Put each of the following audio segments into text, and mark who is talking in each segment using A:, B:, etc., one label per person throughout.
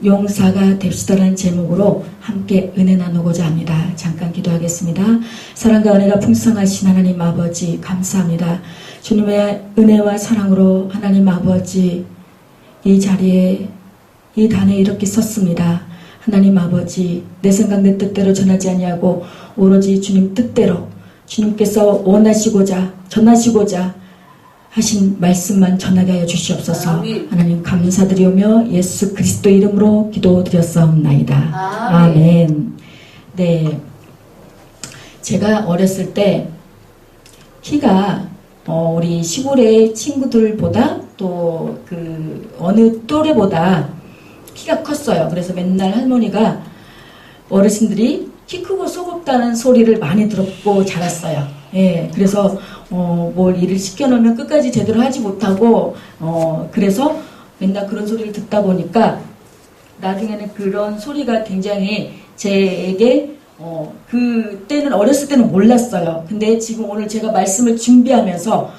A: 용사가 됩시다라는 제목으로 함께 은혜 나누고자 합니다. 잠깐 기도하겠습니다. 사랑과 은혜가 풍성하신 하나님 아버지 감사합니다. 주님의 은혜와 사랑으로 하나님 아버지 이 자리에 이 단에 이렇게 섰습니다. 하나님 아버지 내 생각 내 뜻대로 전하지 아니하고 오로지 주님 뜻대로 주님께서 원하시고자 전하시고자 하신 말씀만 전하게 하여 주시옵소서. 하나님 감사드리오며 예수 그리스도 이름으로 기도드렸사옵나이다. 아멘. 네, 제가 어렸을 때 키가 우리 시골의 친구들보다 또 그 어느 또래보다 키가 컸어요. 그래서 맨날 할머니가 어르신들이 키 크고 속 없다는 소리를 많이 들었고 자랐어요. 예, 그래서 뭘 일을 시켜놓으면 끝까지 제대로 하지 못하고 그래서 맨날 그런 소리를 듣다 보니까 나중에는 그런 소리가 굉장히 제게 그때는 어렸을 때는 몰랐어요. 근데 지금 오늘 제가 말씀을 준비하면서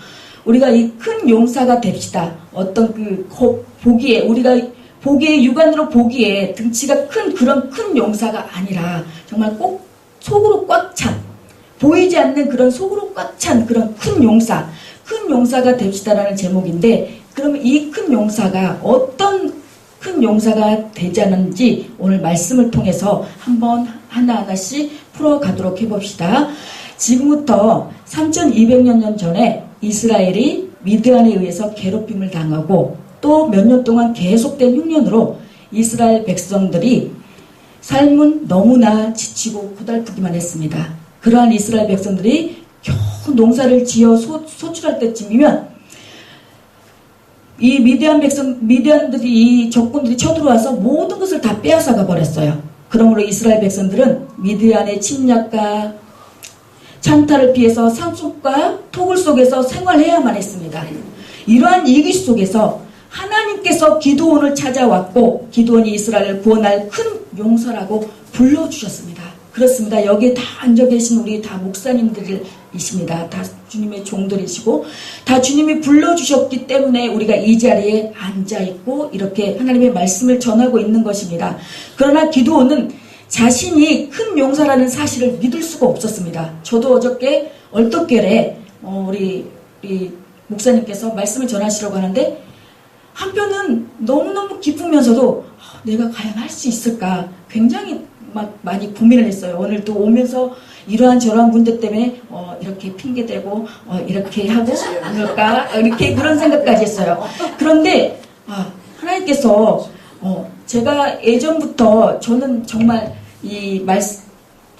A: 우리가 이 큰 용사가 됩시다. 어떤 보기에 우리가 보기에 육안으로 보기에 등치가 큰 그런 큰 용사가 아니라 정말 꼭 속으로 꽉 찬 보이지 않는 그런 속으로 꽉 찬 그런 큰 용사가 됩시다라는 제목인데 그러면 이 큰 용사가 어떤 큰 용사가 되자는지 오늘 말씀을 통해서 한번 하나하나씩 풀어가도록 해봅시다. 지금부터 3200년 전에 이스라엘이 미드안에 의해서 괴롭힘을 당하고 또 몇 년 동안 계속된 흉년으로 이스라엘 백성들이 삶은 너무나 지치고 고달프기만 했습니다. 그러한 이스라엘 백성들이 겨우 농사를 지어 소출할 때쯤이면 이 미디안들이 이 적군들이 쳐들어와서 모든 것을 다 빼앗아가 버렸어요. 그러므로 이스라엘 백성들은 미디안의 침략과 찬탈을 피해서 산속과 토굴 속에서 생활해야만 했습니다. 이러한 위기 속에서 하나님께서 기드온을 찾아왔고 기드온이 이스라엘을 구원할 큰 용사라고 불러주셨습니다. 그렇습니다. 여기에 다 앉아 계신 우리 다 목사님들이십니다. 다 주님의 종들이시고 다 주님이 불러주셨기 때문에 우리가 이 자리에 앉아있고 이렇게 하나님의 말씀을 전하고 있는 것입니다. 그러나 기드온은 자신이 큰 용사라는 사실을 믿을 수가 없었습니다. 저도 어저께 얼떨결에 우리 목사님께서 말씀을 전하시려고 하는데 한편은 너무너무 기쁘면서도 내가 과연 할 수 있을까 굉장히 막 많이 고민을 했어요. 오늘 또 오면서 이러한 저러한 문제 때문에 이렇게 핑계대고 이렇게 하고 안 할까 이렇게 그런 생각까지 했어요. 그런데 하나님께서 제가 예전부터 저는 정말 이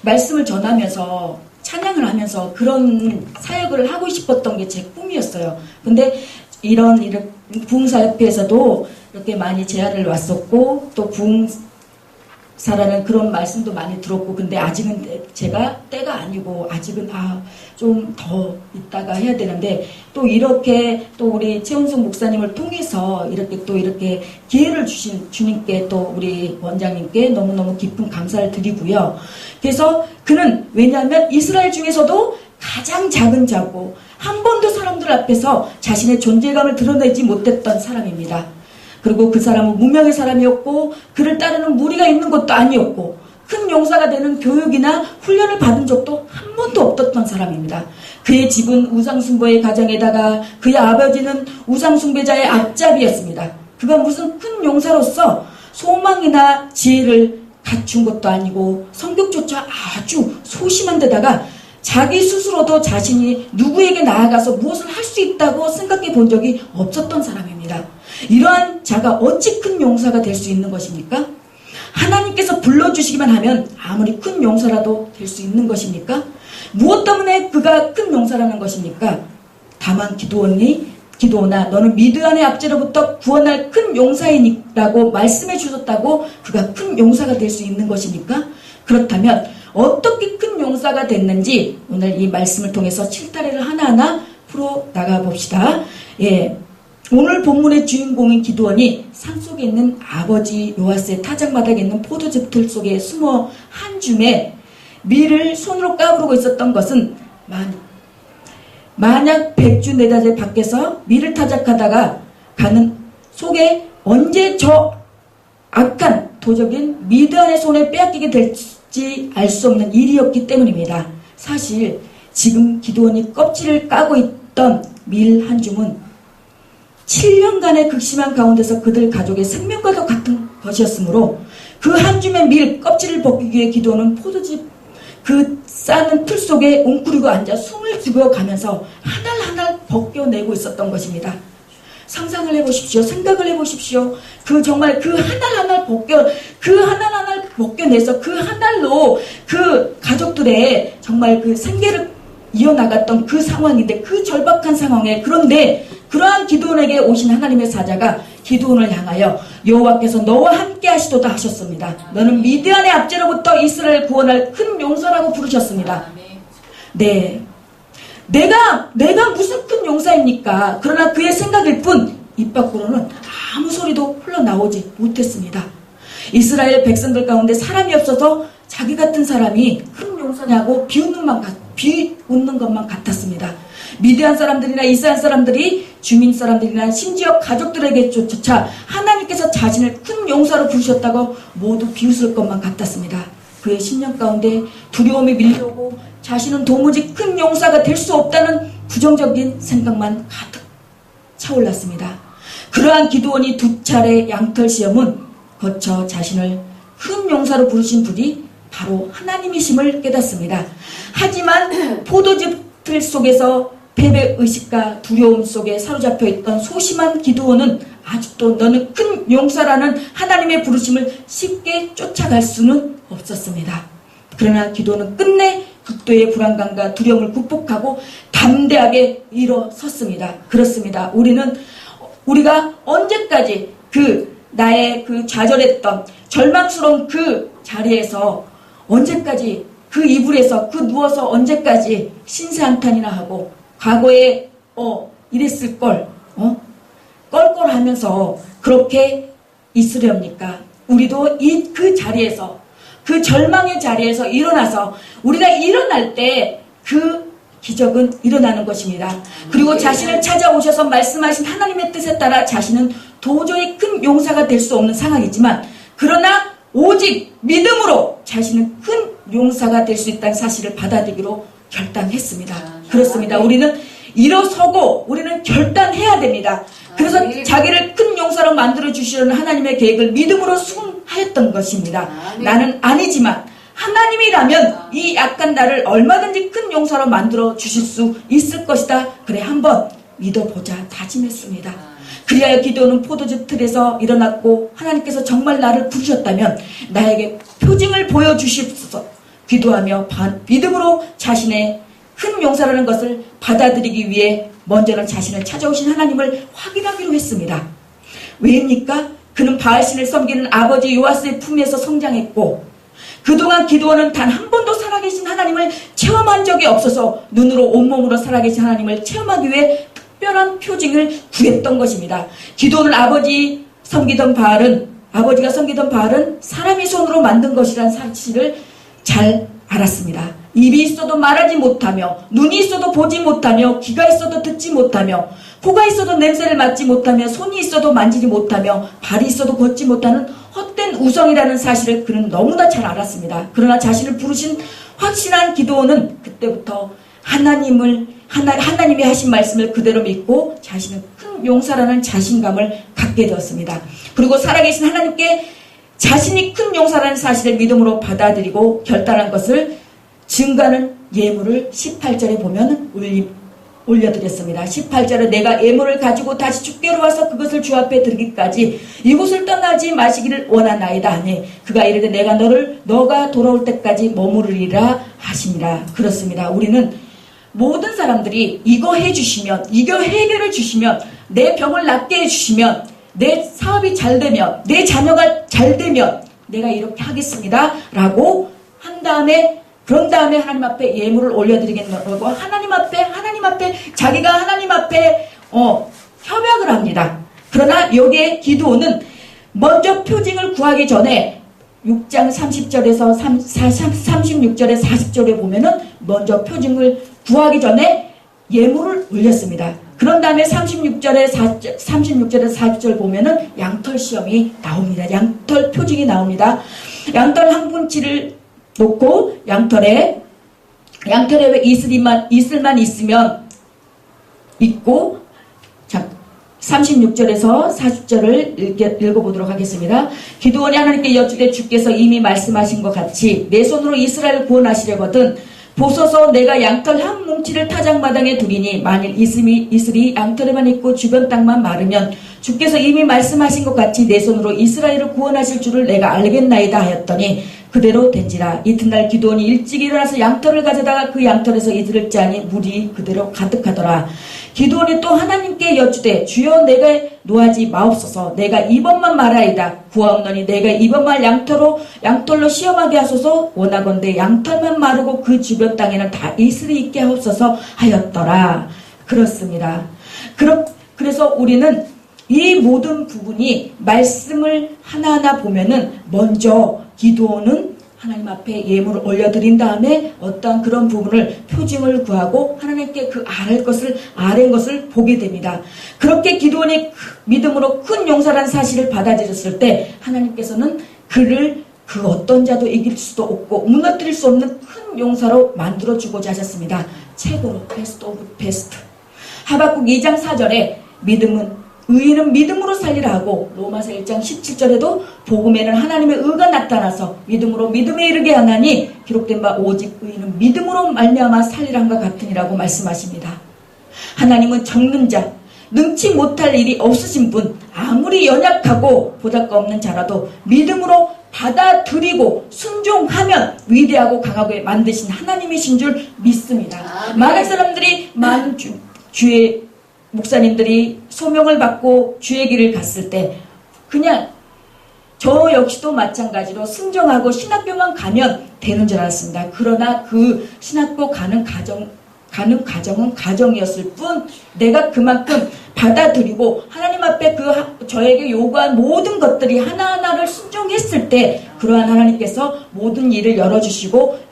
A: 말씀을 전하면서 찬양을 하면서 그런 사역을 하고 싶었던 게 제 꿈이었어요. 근데 이런 부흥사협회에서도 이렇게 많이 제안을 왔었고 또 부흥사라는 그런 말씀도 많이 들었고 근데 아직은 제가 때가 아니고 아직은 좀 더 있다가 해야 되는데 또 이렇게 또 우리 최은숙 목사님을 통해서 이렇게 기회를 주신 주님께 또 우리 원장님께 너무너무 깊은 감사를 드리고요. 그래서 그는 왜냐하면 이스라엘 중에서도 가장 작은 자고 한 번도 사람들 앞에서 자신의 존재감을 드러내지 못했던 사람입니다. 그리고 그 사람은 무명의 사람이었고 그를 따르는 무리가 있는 것도 아니었고 큰 용사가 되는 교육이나 훈련을 받은 적도 한 번도 없었던 사람입니다. 그의 집은 우상숭배의 가정에다가 그의 아버지는 우상숭배자의 앞잡이였습니다. 그가 무슨 큰 용사로서 소망이나 지혜를 갖춘 것도 아니고 성격조차 아주 소심한 데다가 자기 스스로도 자신이 누구에게 나아가서 무엇을 할 수 있다고 생각해 본 적이 없었던 사람입니다. 이러한 자가 어찌 큰 용사가 될 수 있는 것입니까? 하나님께서 불러주시기만 하면 아무리 큰 용사라도 될 수 있는 것입니까? 무엇 때문에 그가 큰 용사라는 것입니까? 다만 기드온아 너는 미드안의 압제로부터 구원할 큰 용사이니라고 말씀해 주셨다고 그가 큰 용사가 될 수 있는 것입니까? 그렇다면 어떻게 큰 용사가 됐는지 오늘 이 말씀을 통해서 칠타래를 하나하나 풀어 나가 봅시다. 예, 오늘 본문의 주인공인 기드온이 산속에 있는 아버지 요아스의 타작마당에 있는 포도즙틀 속에 숨어 한 줌에 밀을 손으로 까부르고 있었던 것은 만약 100주 내다제 밖에서 밀을 타작하다가 가는 속에 언제 저 악한 도적인 미드안의 손에 빼앗기게 될지 알 수 없는 일이었기 때문입니다. 사실 지금 기드온이 껍질을 까고 있던 밀 한 줌은 7년간의 극심한 가운데서 그들 가족의 생명과도 같은 것이었으므로 그 한 줌의 밀 껍질을 벗기기 위해 기드온은 포도즙 그 싸는 틀 속에 웅크리고 앉아 숨을 죽여가면서 하나하나 벗겨내고 있었던 것입니다. 상상을 해보십시오. 생각을 해보십시오. 정말 그 하나하나 벗겨내서 그 한 알로 그 가족들의 정말 그 생계를 이어나갔던 그 상황인데, 그 절박한 상황에, 그런데 그러한 기드온에게 오신 하나님의 사자가 기드온을 향하여 여호와께서 너와 함께 하시도다 하셨습니다. 너는 미드안의 압제로부터 이스라엘을 구원할 큰 용사라고 부르셨습니다. 네, 내가 무슨 큰 용사입니까? 그러나 그의 생각일 뿐 입 밖으로는 아무 소리도 흘러나오지 못했습니다. 이스라엘 백성들 가운데 사람이 없어서 자기 같은 사람이 큰 용사냐고 비웃는 것만 같았습니다. 미디안 사람들이나 이스라엘 사람들이 주민 사람들이나 심지어 가족들에게조차 하나님께서 자신을 큰 용사로 부르셨다고 모두 비웃을 것만 같았습니다. 그의 심령 가운데 두려움이 밀려오고 자신은 도무지 큰 용사가 될 수 없다는 부정적인 생각만 가득 차올랐습니다. 그러한 기드온이 2차례 양털 시험은 거쳐 자신을 큰 용사로 부르신 분이 바로 하나님이심을 깨닫습니다. 하지만 포도즙 틀 속에서 패배의식과 두려움 속에 사로잡혀 있던 소심한 기드온은 아직도 너는 큰 용사라는 하나님의 부르심을 쉽게 쫓아갈 수는 없었습니다. 그러나 기드온은 끝내 극도의 불안감과 두려움을 극복하고 담대하게 일어섰습니다. 그렇습니다. 우리가 언제까지 나의 좌절했던 절망스러운 그 자리에서 언제까지 그 이불에서 누워서 언제까지 신세한탄이나 하고 과거에 이랬을걸 껄껄하면서 그렇게 있으렵니까? 우리도 그 자리에서, 그 절망의 자리에서 일어나서 우리가 일어날 때 그 기적은 일어나는 것입니다. 그리고 자신을 찾아오셔서 말씀하신 하나님의 뜻에 따라 자신은 도저히 큰 용사가 될 수 없는 상황이지만, 그러나 오직 믿음으로 자신은 큰 용사가 될 수 있다는 사실을 받아들이기로 결단했습니다. 그렇습니다. 우리는 일어서고 우리는 결단해야 됩니다. 그래서 자기를 큰 용사로 만들어 주시려는 하나님의 계획을 믿음으로 수긍하였던 것입니다. 나는 아니지만 하나님이라면 이 약한 나를 얼마든지 큰 용사로 만들어 주실 수 있을 것이다. 그래, 한번 믿어보자 다짐했습니다. 그리하여 기드온은 포도즙 틀에서 일어났고, 하나님께서 정말 나를 부르셨다면 나에게 표징을 보여주십소서 기도하며 믿음으로 자신의 큰 용사라는 것을 받아들이기 위해 먼저는 자신을 찾아오신 하나님을 확인하기로 했습니다. 왜입니까? 그는 바알신을 섬기는 아버지 요아스의 품에서 성장했고, 그동안 기드온은 단 한 번도 살아계신 하나님을 체험한 적이 없어서 눈으로 온몸으로 살아계신 하나님을 체험하기 위해 특별한 표징을 구했던 것입니다. 기드온은 아버지가 섬기던 바알은 사람이 손으로 만든 것이라는 사실을 잘 알았습니다. 입이 있어도 말하지 못하며, 눈이 있어도 보지 못하며, 귀가 있어도 듣지 못하며, 코가 있어도 냄새를 맡지 못하며, 손이 있어도 만지지 못하며, 발이 있어도 걷지 못하는 헛된 우성이라는 사실을 그는 너무나 잘 알았습니다. 그러나 자신을 부르신 확신한 기드온은 그때부터 하나님이 하신 말씀을 그대로 믿고 자신은 큰 용사라는 자신감을 갖게 되었습니다. 그리고 살아계신 하나님께 자신이 큰 용사라는 사실을 믿음으로 받아들이고 결단한 것을 증거하는 예물을 18절에 보면 올려드렸습니다. 18절에 내가 예물을 가지고 다시 주께로 와서 그것을 주 앞에 드리기까지 이곳을 떠나지 마시기를 원하나이다 하니 그가 이르되 내가 너가 돌아올 때까지 머무르리라 하시니라. 그렇습니다. 우리는 모든 사람들이 이거 해주시면, 이거 해결해 주시면, 내 병을 낫게 해주시면, 내 사업이 잘 되면, 내 자녀가 잘 되면 내가 이렇게 하겠습니다 라고 한 다음에, 그런 다음에 하나님 앞에 예물을 올려드리겠다고 하나님 앞에 자기가 하나님 앞에 협약을 합니다. 그러나 여기에 기드온은 먼저 표징을 구하기 전에 6장 30절에서 36절에 40절에 보면은 먼저 표징을 구하기 전에 예물을 올렸습니다. 그런 다음에 36절에 40절 보면은 양털 시험이 나옵니다. 양털 표징 표징이 나옵니다. 양털 한 분치를 놓고 양털에 왜 이슬만 있으면 있고, 자, 36절에서 40절을 읽어보도록 하겠습니다. 기드온이 하나님께 여쭈되 주께서 이미 말씀하신 것 같이 내 손으로 이스라엘을 구원하시려거든 보소서 내가 양털 한 뭉치를 타작마당에 두리니 만일 이슬이 양털에만 있고 주변 땅만 마르면 주께서 이미 말씀하신 것 같이 내 손으로 이스라엘을 구원하실 줄을 내가 알겠나이다 하였더니 그대로 된지라. 이튿날 기드온이 일찍 일어나서 양털을 가져다가 그 양털에서 이슬을 짜니 물이 그대로 가득하더라. 기드온이 또 하나님께 여쭈되 주여 내가 노하지 마옵소서. 내가 이번만 말하이다. 구하옵노니 내가 이번만 양털로 시험하게 하소서. 원하건대 양털만 마르고 그 주변 땅에는 다 이슬이 있게 하옵소서 하였더라. 그렇습니다. 그래서 우리는 이 모든 부분이 말씀을 하나하나 보면은 먼저 기드온은 하나님 앞에 예물을 올려드린 다음에 어떤 그런 부분을 표징을 구하고 하나님께 그 아랜 것을 보게 됩니다. 그렇게 기드온이 믿음으로 큰 용사라는 사실을 받아들였을 때 하나님께서는 그를 그 어떤 자도 이길 수도 없고 무너뜨릴 수 없는 큰 용사로 만들어주고자 하셨습니다. 최고로 베스트 오브 베스트. 하박국 2장 4절에 의인은 믿음으로 살리라 하고 로마서 1장 17절에도 복음에는 하나님의 의가 나타나서 믿음으로 믿음에 이르게 하나니 기록된 바 오직 의인은 믿음으로 말미암아 살리라 함과 같으니라고 말씀하십니다. 하나님은 적는 자, 능치 못할 일이 없으신 분, 아무리 연약하고 보잘것없는 자라도 믿음으로 받아들이고 순종하면 위대하고 강하게 만드신 하나님이신 줄 믿습니다. 많은 사람들이 많은 주의 목사님들이 소명을 받고 주의 길을 갔을 때 그냥 저 역시도 마찬가지로 순종하고 신학교만 가면 되는 줄 알았습니다. 그러나 그 신학교 가는 과정은 가정이었을 뿐 내가 그만큼 받아들이고 하나님 앞에 저에게 요구한 모든 것들이 하나하나를 순종했을 때 그러한 하나님께서 모든 일을 열어주시고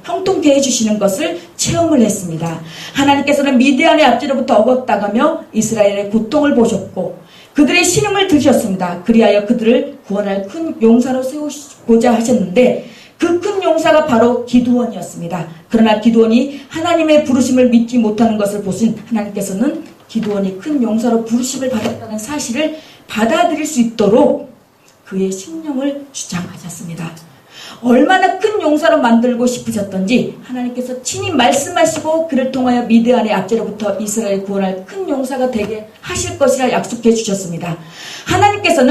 A: 형통케 해주시는 것을 체험을 했습니다. 하나님께서는 미디안의 앞뒤로부터 어긋나가며 이스라엘의 고통을 보셨고 그들의 신음을 들으셨습니다. 그리하여 그들을 구원할 큰 용사로 세우고자 하셨는데 그 큰 용사가 바로 기드온이었습니다. 그러나 기드온이 하나님의 부르심을 믿지 못하는 것을 보신 하나님께서는 기드온이 큰 용사로 부르심을 받았다는 사실을 받아들일 수 있도록 그의 심령을 주장하셨습니다. 얼마나 큰 용사로 만들고 싶으셨던지 하나님께서 친히 말씀하시고 그를 통하여 미드안의 압제로부터 이스라엘 구원할 큰 용사가 되게 하실 것이라 약속해 주셨습니다. 하나님께서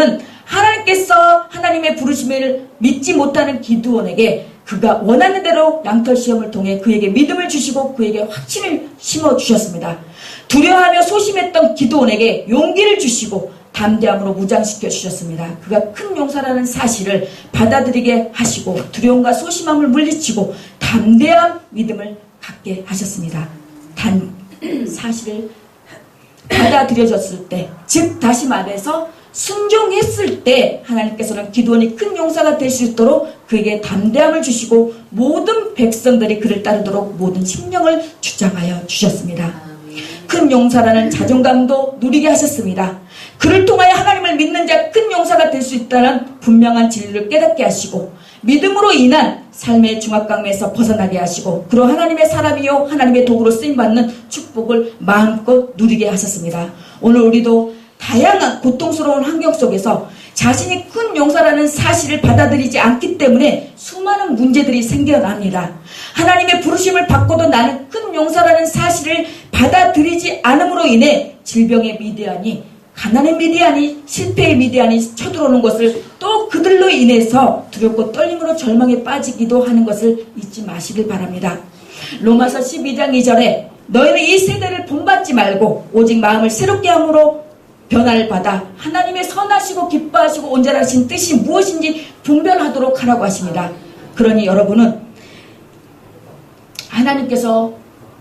A: 하나님의 부르심을 믿지 못하는 기드온에게 그가 원하는 대로 양털 시험을 통해 그에게 믿음을 주시고 그에게 확신을 심어주셨습니다. 두려워하며 소심했던 기드온에게 용기를 주시고 담대함으로 무장시켜 주셨습니다. 그가 큰 용사라는 사실을 받아들이게 하시고 두려움과 소심함을 물리치고 담대한 믿음을 갖게 하셨습니다. 사실을 받아들여졌을 때, 즉 다시 말해서 순종했을 때 하나님께서는 기드온이 큰 용사가 될 수 있도록 그에게 담대함을 주시고 모든 백성들이 그를 따르도록 모든 심령을 주장하여 주셨습니다. 큰 용사라는 자존감도 누리게 하셨습니다. 그를 통하여 하나님을 믿는 자 큰 용사가 될 수 있다는 분명한 진리를 깨닫게 하시고 믿음으로 인한 삶의 중압감에서 벗어나게 하시고 그로 하나님의 사람이요 하나님의 도구로 쓰임받는 축복을 마음껏 누리게 하셨습니다. 오늘 우리도 다양한 고통스러운 환경 속에서 자신이 큰 용사라는 사실을 받아들이지 않기 때문에 수많은 문제들이 생겨납니다. 하나님의 부르심을 받고도 나는 큰 용사라는 사실을 받아들이지 않음으로 인해 질병의 미디안이, 가난의 미디안이, 실패의 미디안이 쳐들어오는 것을 또 그들로 인해서 두렵고 떨림으로 절망에 빠지기도 하는 것을 잊지 마시길 바랍니다. 로마서 12장 2절에 너희는 이 세대를 본받지 말고 오직 마음을 새롭게 함으로 변화를 받아 하나님의 선하시고 기뻐하시고 온전하신 뜻이 무엇인지 분별하도록 하라고 하십니다. 그러니 여러분은 하나님께서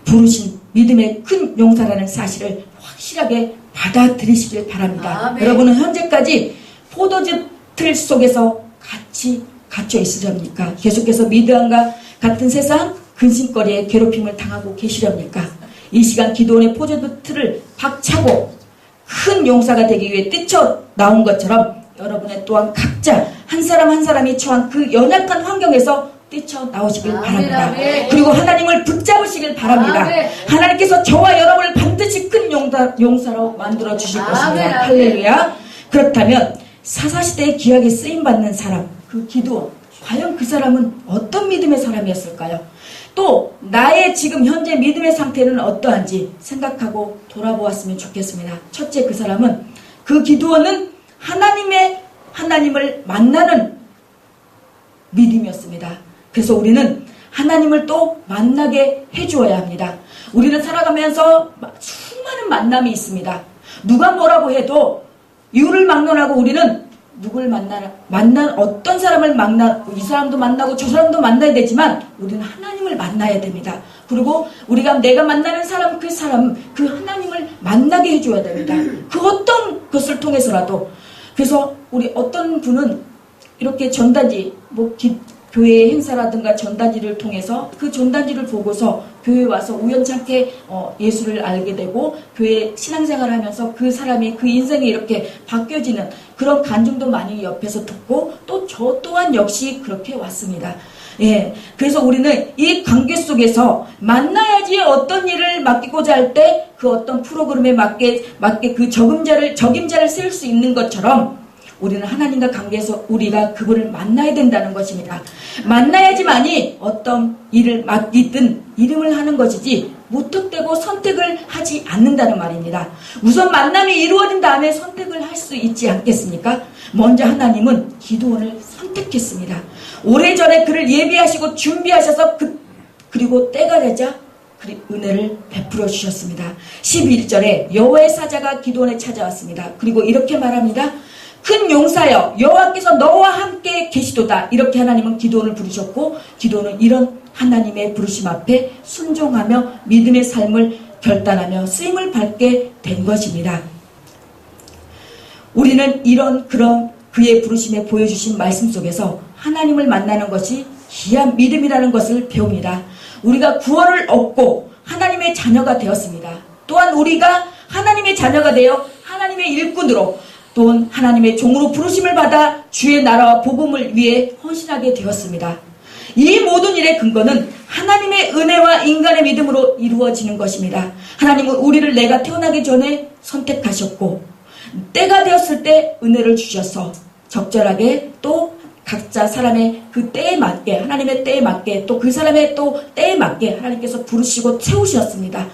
A: 부르신 믿음의 큰 용사라는 사실을 확실하게 받아들이시길 바랍니다. 아멘. 여러분은 현재까지 포도즙 틀 속에서 같이 갇혀 있으렵니까? 계속해서 미드안과 같은 세상 근심거리에 괴롭힘을 당하고 계시렵니까? 이 시간 기드온의 포도즙 틀을 박차고 큰 용사가 되기 위해 뛰쳐나온 것처럼 여러분의 또한 각자 한 한 사람 한 사람이 처한 그 연약한 환경에서 뛰쳐나오시길 바랍니다. 그리고 하나님을 붙잡으시길 바랍니다. 하나님께서 저와 여러분을 반드시 큰 용사로 만들어 주실 것입니다. 할렐루야. 그렇다면 사사시대에 귀하게 쓰임받는 사람, 그 기드온, 과연 그 사람은 어떤 믿음의 사람이었을까요? 또 나의 지금 현재 믿음의 상태는 어떠한지 생각하고 돌아보았으면 좋겠습니다. 첫째, 그 사람은, 그 기드온은 하나님을 만나는 믿음이었습니다. 그래서 우리는 하나님을 또 만나게 해주어야 합니다. 우리는 살아가면서 수많은 만남이 있습니다. 누가 뭐라고 해도 이유를 막론하고 우리는 누굴 어떤 사람을 이 사람도 만나고 저 사람도 만나야 되지만 우리는 하나님을 만나야 됩니다. 그리고 내가 만나는 사람, 그 하나님을 만나게 해줘야 됩니다. 그 어떤 것을 통해서라도. 그래서 우리 어떤 분은 이렇게 전단지, 교회 행사라든가 전단지를 통해서 그 전단지를 보고서 교회에 와서 우연찮게 예수를 알게 되고 교회 신앙생활을 하면서 그 사람이 그 인생이 이렇게 바뀌어지는 그런 간증도 많이 옆에서 듣고 또 저 또한 역시 그렇게 왔습니다. 예, 그래서 우리는 이 관계 속에서 만나야지 어떤 일을 맡기고자 할 때 그 어떤 프로그램에 맞게 그 적임자를 세울 수 있는 것처럼 우리는 하나님과 관계에서 우리가 그분을 만나야 된다는 것입니다. 만나야지만이 어떤 일을 맡기든 이름을 하는 것이지 무턱대고 선택을 하지 않는다는 말입니다. 우선 만남이 이루어진 다음에 선택을 할 수 있지 않겠습니까? 먼저 하나님은 기드온을 선택했습니다. 오래전에 그를 예비하시고 준비하셔서 그리고 때가 되자 은혜를 베풀어 주셨습니다. 11절에 여호와의 사자가 기드온에 찾아왔습니다. 그리고 이렇게 말합니다. 큰 용사여, 여호와께서 너와 함께 계시도다. 이렇게 하나님은 기드온을 부르셨고, 기드온은 이런 하나님의 부르심 앞에 순종하며 믿음의 삶을 결단하며 쓰임을 받게 된 것입니다. 우리는 그런 그의 부르심에 보여주신 말씀 속에서 하나님을 만나는 것이 귀한 믿음이라는 것을 배웁니다. 우리가 구원을 얻고 하나님의 자녀가 되었습니다. 또한 우리가 하나님의 자녀가 되어 하나님의 일꾼으로 또한 하나님의 종으로 부르심을 받아 주의 나라와 복음을 위해 헌신하게 되었습니다. 이 모든 일의 근거는 하나님의 은혜와 인간의 믿음으로 이루어지는 것입니다. 하나님은 우리를 내가 태어나기 전에 선택하셨고 때가 되었을 때 은혜를 주셔서 적절하게 또 각자 사람의 그 때에 맞게 하나님의 때에 맞게 또 그 사람의 또 때에 맞게 하나님께서 부르시고 채우셨습니다.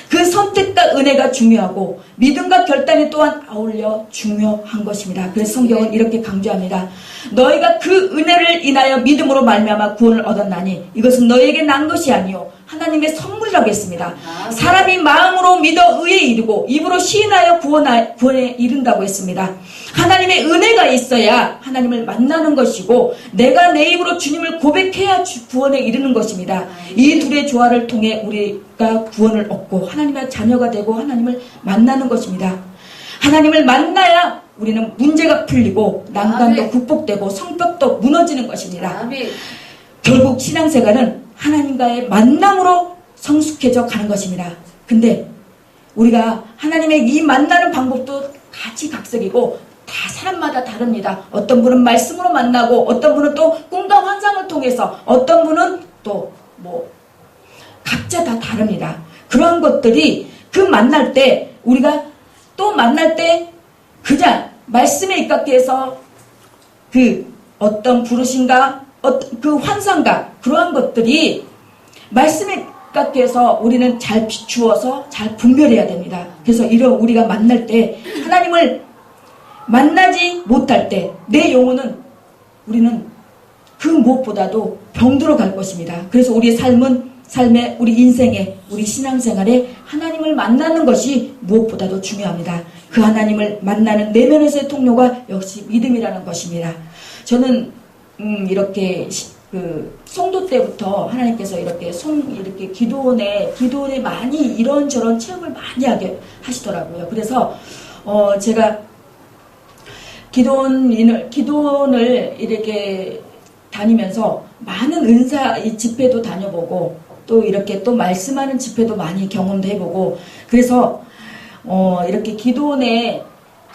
A: 그 선택과 은혜가 중요하고 믿음과 결단이 또한 아울러 중요한 것입니다. 그래서 성경은 이렇게 강조합니다. 너희가 그 은혜를 인하여 믿음으로 말미암아 구원을 얻었나니 이것은 너희에게 난 것이 아니요 하나님의 선물이라고 했습니다. 사람이 마음으로 믿어 의에 이르고 입으로 시인하여 구원에 이른다고 했습니다. 하나님의 은혜가 있어야 하나님을 만나는 것이고 내가 내 입으로 주님을 고백해야 구원에 이르는 것입니다. 이 둘의 조화를 통해 우리가 구원을 얻고 하나님의 자녀가 되고 하나님을 만나는 것입니다. 하나님을 만나야 우리는 문제가 풀리고 난관도 극복되고 성벽도 무너지는 것입니다. 결국 신앙생활은 하나님과의 만남으로 성숙해져 가는 것입니다. 근데 우리가 하나님의 이 만나는 방법도 각지각색이고 다 사람마다 다릅니다. 어떤 분은 말씀으로 만나고 어떤 분은 또 꿈과 환상을 통해서 어떤 분은 또 각자 다 다릅니다. 그러한 것들이 그 만날 때 우리가 또 만날 때 그냥 말씀에 입각해 해서 그 어떤 부르심과 그 환상과 그러한 것들이 말씀에 입각해 해서 우리는 잘 비추어서 잘 분별해야 됩니다. 그래서 우리가 만날 때 하나님을 만나지 못할 때 내 영혼은 우리는 그 무엇보다도 병들어 갈 것입니다. 그래서 우리의 삶에 우리 인생에 우리 신앙생활에 하나님을 만나는 것이 무엇보다도 중요합니다. 그 하나님을 만나는 내면에서의 통로가 역시 믿음이라는 것입니다. 저는 이렇게 그 성도 때부터 하나님께서 이렇게 기도원에 많이 이런저런 체험을 많이 하게 하시더라고요. 그래서 제가 기도원을 이렇게 다니면서 많은 은사 집회도 다녀보고 또 이렇게 또 말씀하는 집회도 많이 경험도 해보고 그래서 이렇게 기도원에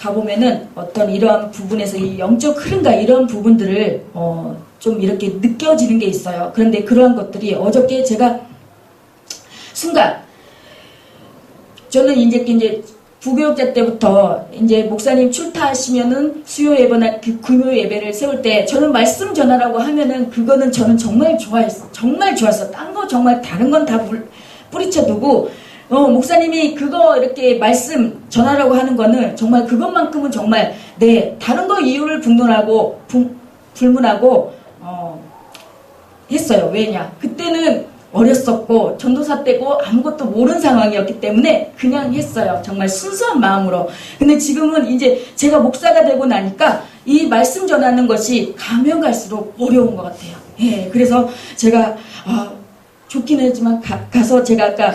A: 가보면은 어떤 이러한 부분에서 이 영적 흐름과 이런 부분들을 좀 이렇게 느껴지는 게 있어요. 그런데 그러한 것들이 어저께 제가 순간 저는 이제 부교육자 때부터 이제 목사님 출타하시면은 수요 예배나 금요 예배를 세울 때 저는 말씀 전하라고 하면은 그거는 저는 정말 좋아했어. 정말 좋았어. 딴 거 정말 다른 건 다 뿌리쳐두고 목사님이 그거 이렇게 말씀 전하라고 하는 거는 정말 그것만큼은 정말 다른 거 이유를 불문하고 했어요. 왜냐? 그때는 어렸었고 전도사 때고 아무것도 모르는 상황이었기 때문에 그냥 했어요. 정말 순수한 마음으로. 근데 지금은 이제 제가 목사가 되고 나니까 이 말씀 전하는 것이 가면 갈수록 어려운 것 같아요. 예, 그래서 제가 좋긴 하지만 가서 제가 아까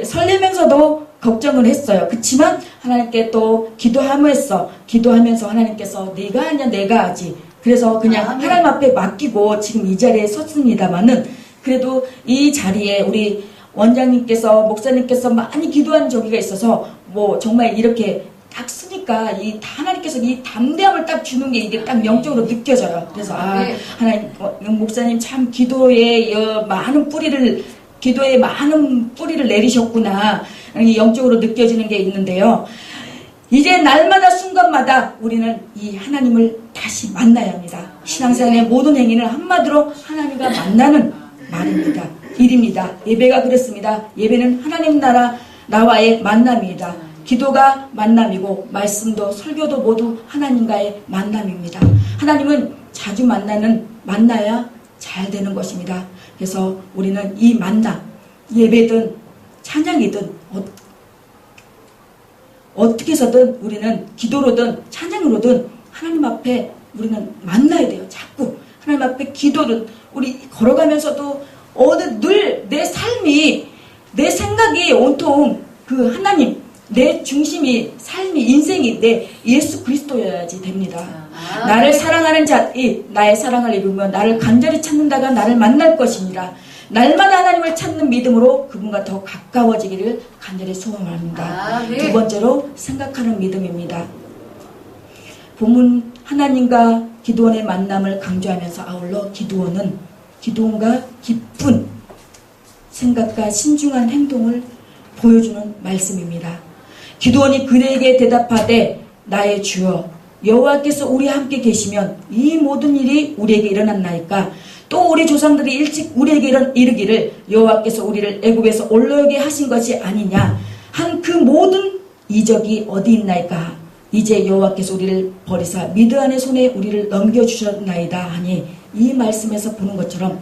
A: 설레면서도 걱정을 했어요. 그렇지만 하나님께 또 기도하면서 하나님께서 네가 하냐 내가 하지. 그래서 그냥 하나님 앞에 맡기고 지금 이 자리에 섰습니다마는 그래도 이 자리에 우리 원장님께서 목사님께서 많이 기도한 적이 있어서 뭐 정말 이렇게 딱 쓰니까 하나님께서 이 담대함을 딱 주는 게 이게 딱 영적으로 느껴져요. 그래서 하나님 목사님 참 기도에 많은 뿌리를 내리셨구나 영적으로 느껴지는 게 있는데요. 이제 날마다 순간마다 우리는 이 하나님을 다시 만나야 합니다. 신앙생활의 모든 행위는 한마디로 하나님과 만나는 말입니다. 일입니다. 예배가 그렇습니다. 예배는 하나님 나와의 만남입니다. 기도가 만남이고 말씀도 설교도 모두 하나님과의 만남입니다. 하나님은 자주 만나야 잘 되는 것입니다. 그래서 우리는 이 만남, 예배든 찬양이든 어떻게 해서든 우리는 기도로든 찬양으로든 하나님 앞에 우리는 만나야 돼요. 자꾸 하나님 앞에 기도를 우리 걸어가면서도 늘 내 삶이 내 생각이 온통 그 하나님 내 중심이 삶이 인생이 내 예수 그리스도여야지 됩니다. 나를 사랑하는 자이 나의 사랑을 입으면 나를 간절히 찾는다가 나를 만날 것이니라. 날마다 하나님을 찾는 믿음으로 그분과 더 가까워지기를 간절히 소원합니다. 두 번째로 생각하는 믿음입니다. 본문 하나님과 기도원의 만남을 강조하면서 아울러 기도원과 깊은 생각과 신중한 행동을 보여주는 말씀입니다. 기도원이 그에게 대답하되 나의 주여 여호와께서 우리와 함께 계시면 이 모든 일이 우리에게 일어났나이까 또 우리 조상들이 일찍 우리에게 이르기를 여호와께서 우리를 애굽에서 올라오게 하신 것이 아니냐 한 그 모든 이적이 어디 있나이까 이제 여호와께서 우리를 버리사 미드안의 손에 우리를 넘겨주셨나이다 하니 이 말씀에서 보는 것처럼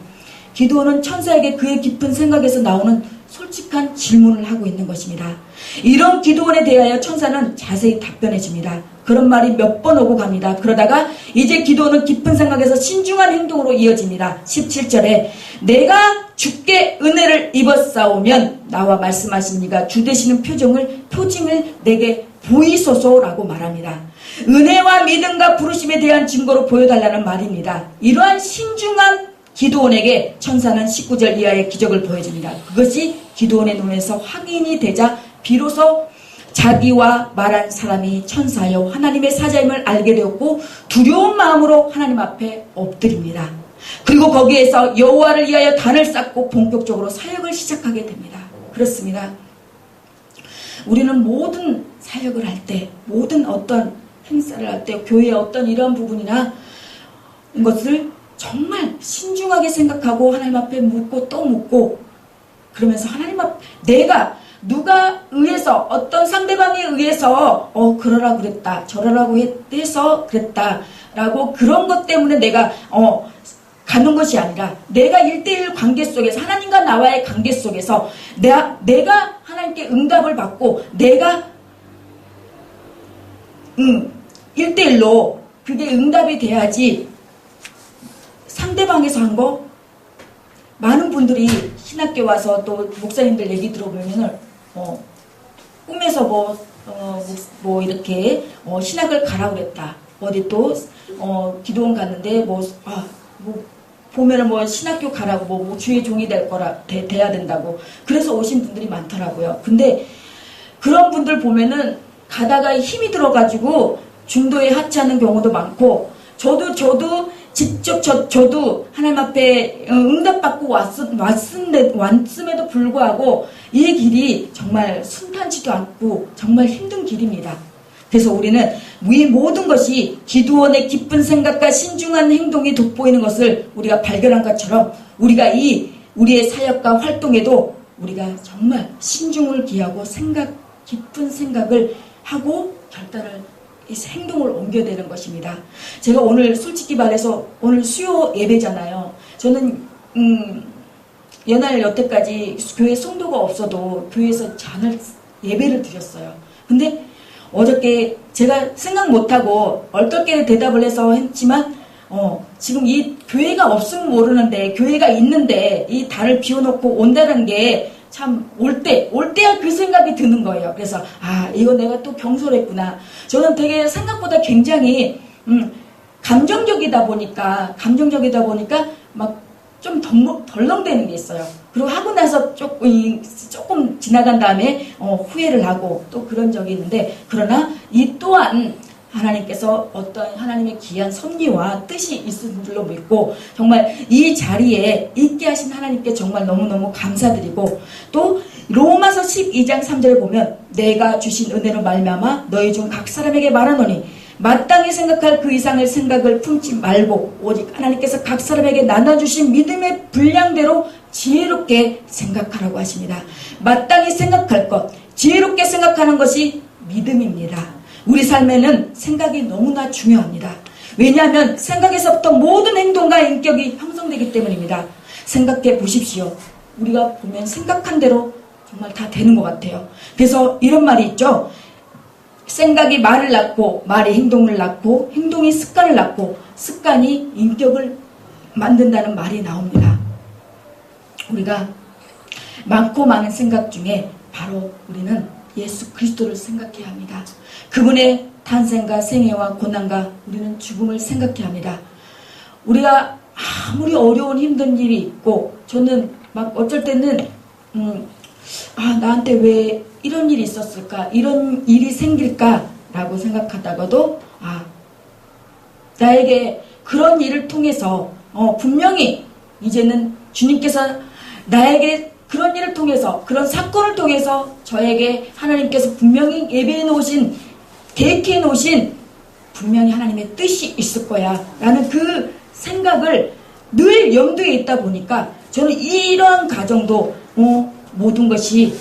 A: 기도원은 천사에게 그의 깊은 생각에서 나오는 솔직한 질문을 하고 있는 것입니다. 이런 기도원에 대하여 천사는 자세히 답변해 줍니다. 그런 말이 몇 번 오고 갑니다. 그러다가 이제 기도원은 깊은 생각에서 신중한 행동으로 이어집니다. 17절에 내가 주께 은혜를 입었사오면 나와 말씀하신 이가 주 되시는 표징을 내게 보이소서라고 말합니다. 은혜와 믿음과 부르심에 대한 증거로 보여달라는 말입니다. 이러한 신중한 기도원에게 천사는 19절 이하의 기적을 보여줍니다. 그것이 기도원의 눈에서 확인이 되자 비로소 자기와 말한 사람이 천사여 하나님의 사자임을 알게 되었고 두려운 마음으로 하나님 앞에 엎드립니다. 그리고 거기에서 여호와를 위하여 단을 쌓고 본격적으로 사역을 시작하게 됩니다. 그렇습니다. 우리는 모든 사역을 할 때, 모든 어떤 행사를 할 때, 교회의 어떤 이런 부분이나 것을 정말 신중하게 생각하고 하나님 앞에 묻고 또 묻고 그러면서 하나님 앞 누가 의해서 어떤 상대방에 의해서 그러라 그랬다 저러라고 해서 그랬다 라고 그런 것 때문에 내가 가는 것이 아니라 내가 1대1 관계 속에서 하나님과 나와의 관계 속에서 내가 하나님께 응답을 받고 내가 1대1로 그게 응답이 돼야지 상대방에서 한 거 많은 분들이 신학교 와서 또 목사님들 얘기 들어보면은 꿈에서 뭐 이렇게 신학을 가라 그랬다. 어디 또 기도원 갔는데 보면은 뭐 신학교 가라고 뭐 주의 종이 돼야 된다고 그래서 오신 분들이 많더라고요. 근데 그런 분들 보면은 가다가 힘이 들어가지고 중도에 하차하는 경우도 많고, 저도 직접 저도 하나님 앞에 응답받고 왔음에도 불구하고 이 길이 정말 순탄치도 않고 정말 힘든 길입니다. 그래서 우리는 이 모든 것이 기드온의 기쁜 생각과 신중한 행동이 돋보이는 것을 우리가 발견한 것처럼 우리가 우리의 사역과 활동에도 우리가 정말 신중을 기하고 깊은 생각을 하고 결단을 행동을 옮겨야 되는 것입니다. 제가 오늘 솔직히 말해서 오늘 수요 예배잖아요. 저는 연할 여태까지 교회 성도가 없어도 교회에서 잔을 예배를 드렸어요. 근데 어저께 제가 생각 못하고 얼떨결에 대답을 해서 했지만 지금 이 교회가 없으면 모르는데 교회가 있는데 이 달을 비워놓고 온다는 게 참 올 때야 그 생각이 드는 거예요. 그래서 이거 내가 또 경솔했구나. 저는 되게 생각보다 굉장히 감정적이다 보니까 막 좀 덜렁대는 게 있어요. 그리고 하고 나서 조금 지나간 다음에 후회를 하고 또 그런 적이 있는데, 그러나 이 또한 하나님께서 어떤 하나님의 귀한 섭리와 뜻이 있은 줄로 믿고 정말 이 자리에 있게 하신 하나님께 정말 너무너무 감사드리고, 또 로마서 12장 3절에 보면 내가 주신 은혜로 말미암아 너희 중 각 사람에게 말하노니 마땅히 생각할 그 이상의 생각을 품지 말고 오직 하나님께서 각 사람에게 나눠주신 믿음의 분량대로 지혜롭게 생각하라고 하십니다. 마땅히 생각할 것, 지혜롭게 생각하는 것이 믿음입니다. 우리 삶에는 생각이 너무나 중요합니다. 왜냐하면 생각에서부터 모든 행동과 인격이 형성되기 때문입니다. 생각해 보십시오. 우리가 보면 생각한 대로 정말 다 되는 것 같아요. 그래서 이런 말이 있죠. 생각이 말을 낳고 말이 행동을 낳고 행동이 습관을 낳고 습관이 인격을 만든다는 말이 나옵니다. 우리가 많고 많은 생각 중에 바로 우리는 예수 그리스도를 생각해야 합니다. 그분의 탄생과 생애와 고난과 우리는 죽음을 생각해야 합니다. 우리가 아무리 어려운 힘든 일이 있고, 저는 막 어쩔 때는 나한테 왜 이런 일이 있었을까, 이런 일이 생길까라고 생각하다가도 나에게 그런 일을 통해서 분명히 이제는 주님께서 나에게 그런 일을 통해서, 그런 사건을 통해서 저에게 하나님께서 분명히 예배해 놓으신, 계획해 놓으신 분명히 하나님의 뜻이 있을 거야 라는 그 생각을 늘 염두에 있다 보니까 저는 이러한 가정도 모든 것이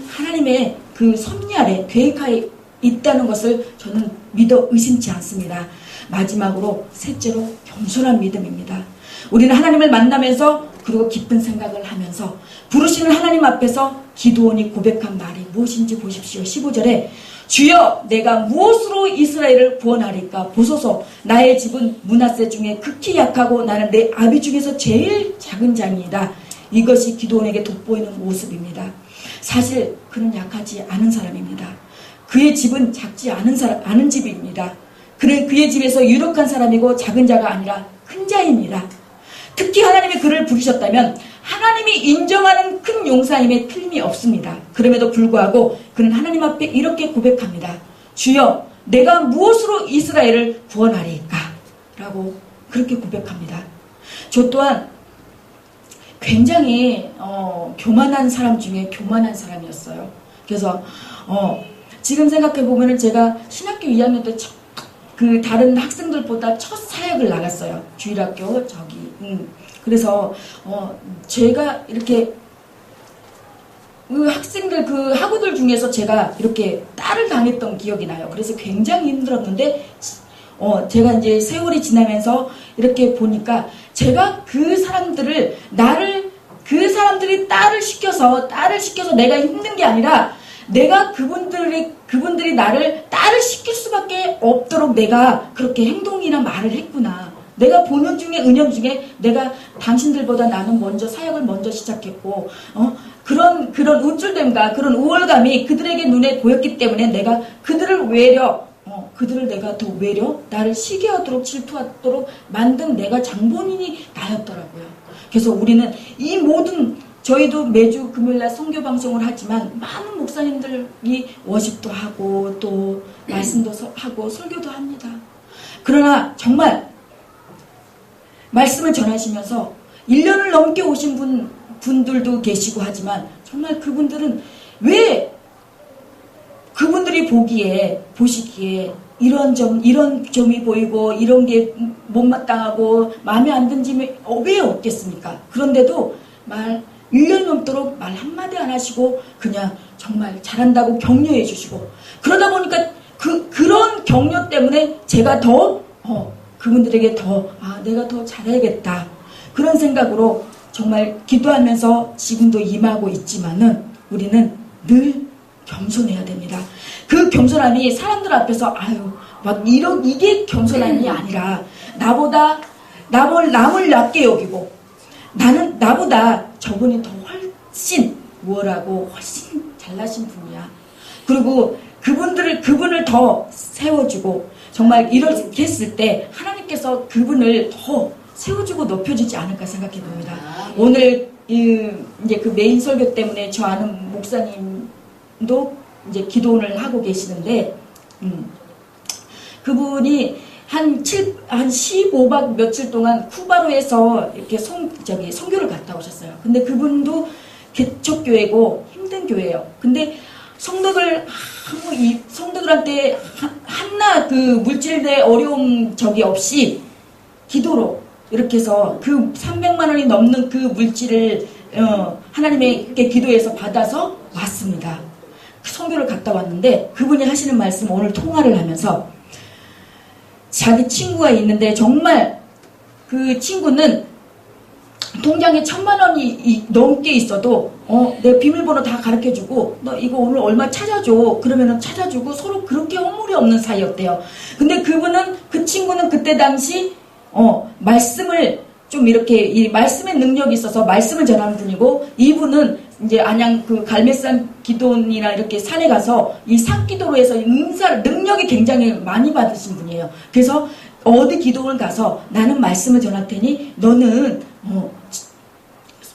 A: 하나님의 그 섭리 아래 계획하에 있다는 것을 저는 믿어 의심치 않습니다. 마지막으로 셋째로 겸손한 믿음입니다. 우리는 하나님을 만나면서 그리고 깊은 생각을 하면서 부르시는 하나님 앞에서 기드온이 고백한 말이 무엇인지 보십시오. 15절에 주여 내가 무엇으로 이스라엘을 구원하리까? 보소서 나의 집은 므낫세 중에 극히 약하고 나는 내 아비 중에서 제일 작은 자입니다. 이것이 기드온에게 돋보이는 모습입니다. 사실 그는 약하지 않은 사람입니다. 그의 집은 작지 않은 집입니다. 그는 그의 집에서 유력한 사람이고 작은 자가 아니라 큰 자입니다. 특히 하나님이 그를 부르셨다면 하나님이 인정하는 큰 용사임에 틀림이 없습니다. 그럼에도 불구하고 그는 하나님 앞에 이렇게 고백합니다. 주여 내가 무엇으로 이스라엘을 구원하리까? 라고 그렇게 고백합니다. 저 또한 굉장히 교만한 사람 중에 교만한 사람이었어요. 그래서 지금 생각해보면 제가 신학교 2학년 때 그 다른 학생들보다 첫 사역을 나갔어요. 주일학교 그래서 제가 이렇게 그 학생들 그 학우들 중에서 제가 이렇게 딸을 당했던 기억이 나요. 그래서 굉장히 힘들었는데 제가 이제 세월이 지나면서 이렇게 보니까 제가 그 사람들이 딸을 시켜서 내가 힘든 게 아니라 내가 그분들이 나를 딸을 시킬 수밖에 없도록 내가 그렇게 행동이나 말을 했구나. 내가 보는 중에 은연 중에 내가 당신들보다 나는 먼저 사역을 먼저 시작했고 그런 우쭐됨과 그런 우월감이 그들에게 눈에 보였기 때문에 내가 그들을 내가 더 외려 나를 시기하도록 질투하도록 만든 내가 장본인이 나였더라고요. 그래서 우리는 이 모든 저희도 매주 금요일날 선교 방송을 하지만 많은 목사님들이 워십도 하고 또 말씀도 하고 설교도 합니다. 그러나 정말 말씀을 전하시면서 1년을 넘게 오신 분들도 계시고 하지만 정말 그분들은 왜 그분들이 보시기에 이런 점이 보이고 이런 게 못마땅하고 마음에 안 든 점이 왜 없겠습니까? 그런데도 1년 넘도록 말 한마디 안 하시고 그냥 정말 잘한다고 격려해 주시고 그러다 보니까 그런 격려 때문에 제가 더 그분들에게 내가 더 잘해야겠다 그런 생각으로 정말 기도하면서 지금도 임하고 있지만은 우리는 늘 겸손해야 됩니다. 그 겸손함이 사람들 앞에서 이게 겸손함이 아니라 남을 낮게 여기고 나보다 저분이 더 훨씬 잘나신 분이야. 그리고 그분을 더 세워주고 정말 이렇게 했을 때 하나님께서 그분을 더 세워주고 높여주지 않을까 생각해 봅니다. 오늘 이제 그 메인 설교 때문에 저 아는 목사님도 이제 기도를 하고 계시는데 그분이 한 15박 며칠 동안 쿠바로에서 이렇게 선교를 갔다 오셨어요. 근데 그분도 개척교회고 힘든 교회예요. 근데 성도들한테 한나 그 물질의 어려움 없이 기도로 이렇게 해서 그 300만 원이 넘는 그 물질을 하나님께 기도해서 받아서 왔습니다. 선교를 갔다 왔는데 그분이 하시는 말씀 오늘 통화를 하면서 자기 친구가 있는데 정말 그 친구는 통장에 1,000만 원이 넘게 있어도 내 비밀번호 다 가르쳐주고 너 이거 오늘 얼마 찾아줘 그러면은 찾아주고 서로 그렇게 허물이 없는 사이였대요. 근데 그 친구는 그때 당시 말씀을 좀 이렇게 이 말씀의 능력이 있어서 말씀을 전하는 분이고 이분은 이제 안양 그 갈매산 기도원이나 이렇게 산에 가서 이 산기도로 해서 능력이 굉장히 많이 받으신 분이에요. 그래서 어디 기도원 가서 나는 말씀을 전할 테니 너는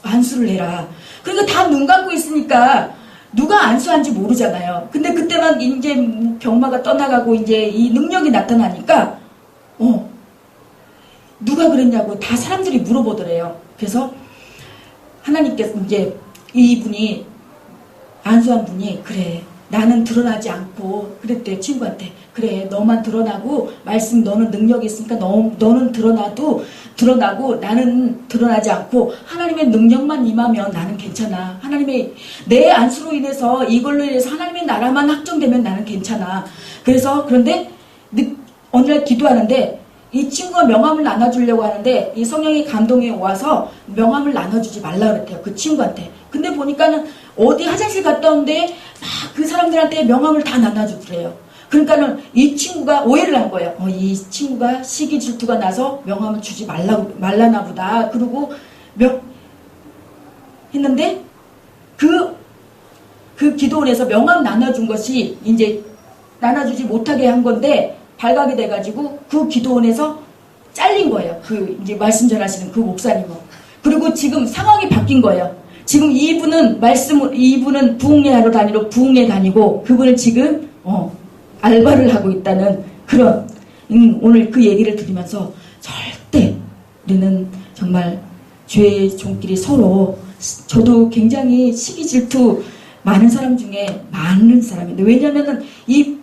A: 안수를 해라. 그러니까 다 눈 감고 있으니까 누가 안수한지 모르잖아요. 근데 그때만 이제 병마가 떠나가고 이제 이 능력이 나타나니까 누가 그랬냐고 다 사람들이 물어보더래요. 그래서 하나님께서 이제 이분이 안수한 분이 그래 나는 드러나지 않고 그랬대요. 친구한테 그래 너만 드러나고 말씀 너는 능력이 있으니까 너는 드러나고 나는 드러나지 않고 하나님의 능력만 임하면 나는 괜찮아. 하나님의 내 안수로 인해서 이걸로 인해서 하나님의 나라만 확정되면 나는 괜찮아. 그런데 어느 날 기도하는데 이 친구가 명함을 나눠주려고 하는데 이 성령의 감동이 와서 명함을 나눠주지 말라 그랬대요. 그 친구한테. 근데 보니까는 어디 화장실 갔다 오는데 막 그 사람들한테 명함을 다 나눠주더래요. 그러니까는 이 친구가 오해를 한 거예요. 이 친구가 시기 질투가 나서 명함을 주지 말라나 보다. 그리고 했는데 그 기도원에서 명함 나눠준 것이 이제 나눠주지 못하게 한 건데 발각이 돼가지고 그 기도원에서 잘린 거예요. 그 이제 말씀 전하시는 그 목사님은. 그리고 지금 상황이 바뀐 거예요. 지금 이분은 부흥회 다니고 그분은 지금 알바를 하고 있다는 그런 오늘 그 얘기를 들으면서 절대 우리는 정말 죄의 종끼리 서로 저도 굉장히 시기 질투 많은 사람 중에 많은 사람인데 왜냐면은 이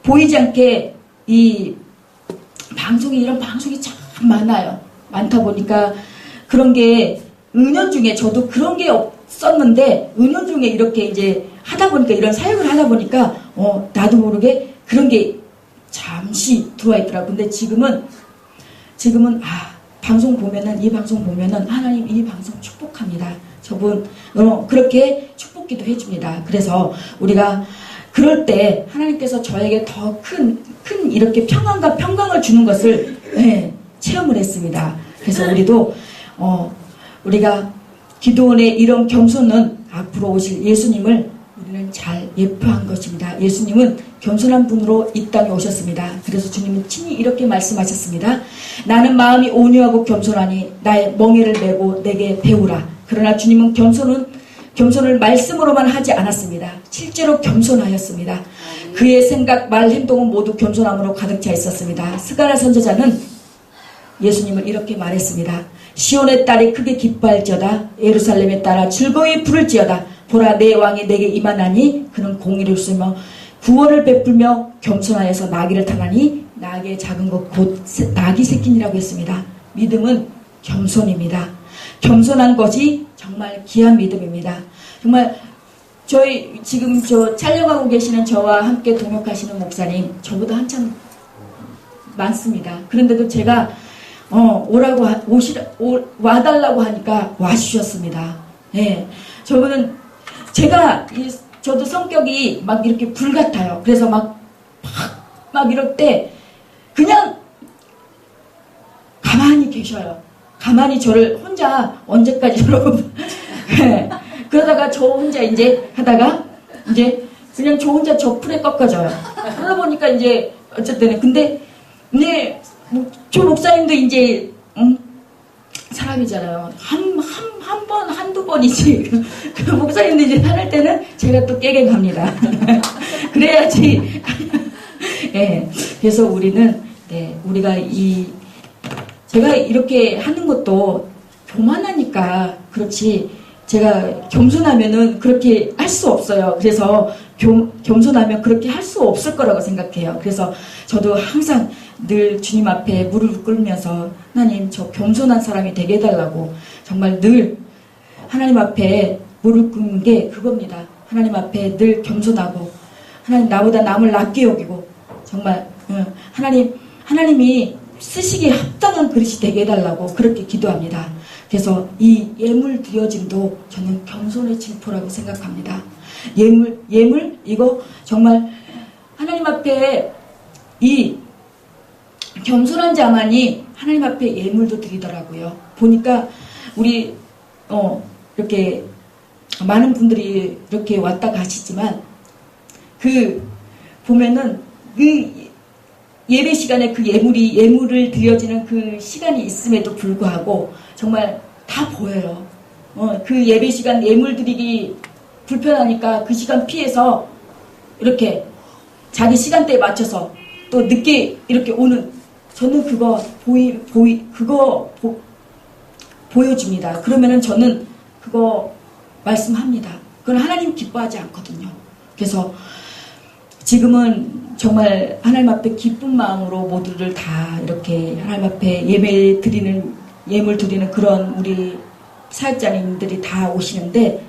A: 보이지 않게 이 이런 방송이 참 많아요. 많다 보니까 그런 게 은연중에 저도 그런 게 없었는데 은연중에 이렇게 이제 하다 보니까 이런 사역을 하다 보니까 나도 모르게 그런 게 잠시 들어와 있더라고. 근데 지금은 방송 보면은 하나님 이 방송 축복합니다. 저분 그렇게 축복기도 해줍니다. 그래서 우리가 그럴 때 하나님께서 저에게 더 큰 이렇게 평안과 평강을 주는 것을 체험을 했습니다. 그래서 우리가 기도원의 이런 겸손은 앞으로 오실 예수님을 우리는 잘 예표한 것입니다. 예수님은 겸손한 분으로 이 땅에 오셨습니다. 그래서 주님은 친히 이렇게 말씀하셨습니다. 나는 마음이 온유하고 겸손하니 나의 멍에를 메고 내게 배우라. 그러나 주님은 겸손을 말씀으로만 하지 않았습니다. 실제로 겸손하였습니다. 그의 생각, 말, 행동은 모두 겸손함으로 가득 차 있었습니다. 스가랴 선지자는 예수님을 이렇게 말했습니다. 시온의 딸이 크게 기뻐할지어다. 예루살렘의 딸아 즐거이 부를지어다. 보라 내 왕이 내게 임하나니 그는 공의를 쓰며 구원을 베풀며 겸손하여서 나귀를 타나니 나귀의 작은 것 곧 나귀 새끼니라고 했습니다. 믿음은 겸손입니다. 겸손한 것이 정말 귀한 믿음입니다. 정말 저희 지금 촬영하고 계시는 저와 함께 동역하시는 목사님 저보다 한참 많습니다. 그런데도 제가 와달라고 하니까 와주셨습니다. 예. 저분은 저도 성격이 막 이렇게 불 같아요. 그래서 막 이럴 때 그냥 가만히 계셔요. 가만히 저를 혼자 언제까지 저러고 네. 그러다가 저 혼자 이제 하다가 이제 그냥 저 혼자 저 풀에 꺾어져요. 그러다 보니까 이제 어쨌든 근데 이제 저 목사님도 이제 사람이잖아요. 한 번, 한두 번이지. 그 목사님도 이제 화낼 때는 제가 또 깨게 갑니다. 그래야지. 예. 그래서 우리는, 네, 제가 이렇게 하는 것도 교만하니까 그렇지, 제가 겸손하면은 그렇게 할 수 없어요. 그래서 겸손하면 그렇게 할 수 없을 거라고 생각해요. 그래서 저도 항상 늘 주님 앞에 무릎을 꿇으면서 하나님 저 겸손한 사람이 되게 해달라고 정말 늘 하나님 앞에 무릎 꿇는 게 그겁니다. 하나님 앞에 늘 겸손하고 하나님 나보다 남을 낮게 여기고 정말 하나님이 쓰시기에 합당한 그릇이 되게 해달라고 그렇게 기도합니다. 그래서 이 예물 드려짐도 저는 겸손의 징표라고 생각합니다. 예물 이거 정말 하나님 앞에 이 겸손한 자만이 하나님 앞에 예물도 드리더라고요. 보니까 우리 이렇게 많은 분들이 이렇게 왔다 가시지만 보면은 그 예배 시간에 그 예물을 드려지는 그 시간이 있음에도 불구하고 정말 다 보여요. 그 예배 시간 예물 드리기 불편하니까 그 시간 피해서 이렇게 자기 시간대에 맞춰서 또 늦게 이렇게 오는 저는 그거 보여줍니다. 그러면은 저는 그거 말씀합니다. 그건 하나님 기뻐하지 않거든요. 그래서 지금은 정말 하나님 앞에 기쁜 마음으로 모두를 다 이렇게 하나님 앞에 예물 드리는 그런 우리 사역자님들이 다 오시는데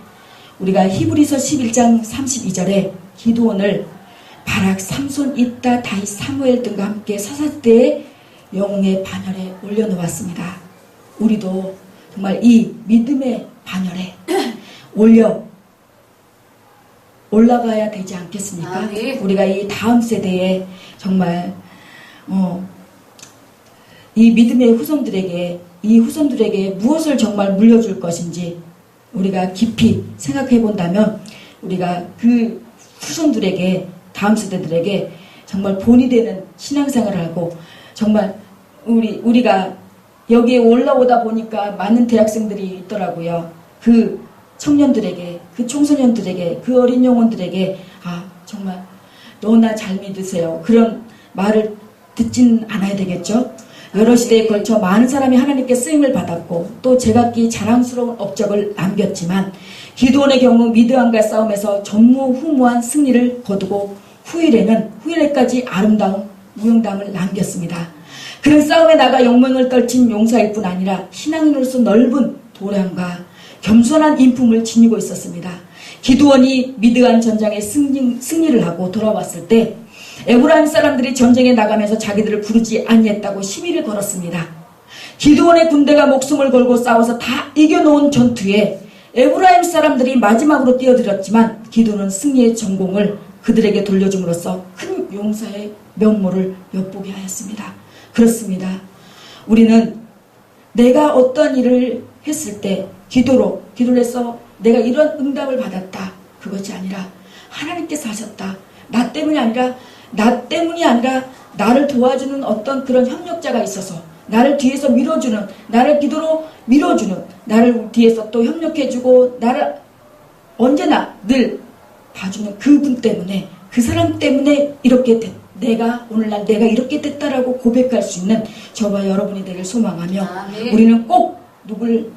A: 우리가 히브리서 11장 32절에 기드온을 바락, 삼손, 입다, 다윗, 사무엘 등과 함께 사사때의 영웅의 반열에 올려놓았습니다. 우리도 정말 이 믿음의 반열에 올라가야 되지 않겠습니까?
B: 네.
A: 우리가 이 다음 세대에 정말 이 믿음의 후손들에게 무엇을 정말 물려줄 것인지 우리가 깊이 생각해 본다면 우리가 그 후손들에게 다음 세대들에게 정말 본이 되는 신앙생활을 하고 정말 우리가 여기에 올라오다 보니까 많은 대학생들이 있더라고요. 그 청년들에게, 그 청소년들에게, 그 어린 영혼들에게 정말 너나 잘 믿으세요. 그런 말을 듣진 않아야 되겠죠. 여러 시대에 걸쳐 많은 사람이 하나님께 쓰임을 받았고 또 제각기 자랑스러운 업적을 남겼지만 기드온의 경우 미드안과 싸움에서 전무후무한 승리를 거두고 후일에까지 아름다운 무용담을 남겼습니다. 그는 싸움에 나가 용맹을 떨친 용사일 뿐 아니라 신앙인으로서 넓은 도량과 겸손한 인품을 지니고 있었습니다. 기드온이 미드안 전장에 승리를 하고 돌아왔을 때 에브라임 사람들이 전쟁에 나가면서 자기들을 부르지 아니했다고 시비를 걸었습니다. 기드온의 군대가 목숨을 걸고 싸워서 다 이겨놓은 전투에 에브라임 사람들이 마지막으로 뛰어들었지만 기드온은 승리의 전공을 그들에게 돌려줌으로써 큰 용사의 면모를 엿보게 하였습니다. 그렇습니다. 우리는 내가 어떤 일을 했을 때 기도를 해서 내가 이런 응답을 받았다. 그것이 아니라 하나님께서 하셨다. 나 때문이 아니라 나를 도와주는 어떤 그런 협력자가 있어서 나를 뒤에서 밀어주는, 나를 기도로 밀어주는, 나를 뒤에서 또 협력해주고 나를 언제나 늘 봐주는 그분 때문에, 그 사람 때문에 이렇게 오늘날 내가 이렇게 됐다라고 고백할 수 있는 저와 여러분이 되길 소망하며,
B: 아멘.
A: 우리는 꼭 누굴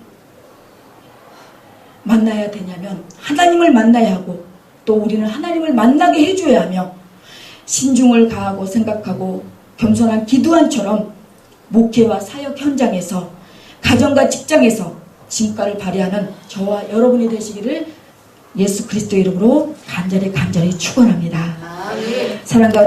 A: 만나야 되냐면 하나님을 만나야 하고, 또 우리는 하나님을 만나게 해줘야 하며, 신중을 가하고 생각하고 겸손한 기도한처럼 목회와 사역 현장에서, 가정과 직장에서 진가를 발휘하는 저와 여러분이 되시기를 예수 그리스도 이름으로 간절히 축원합니다.
B: 아멘.
A: 사랑과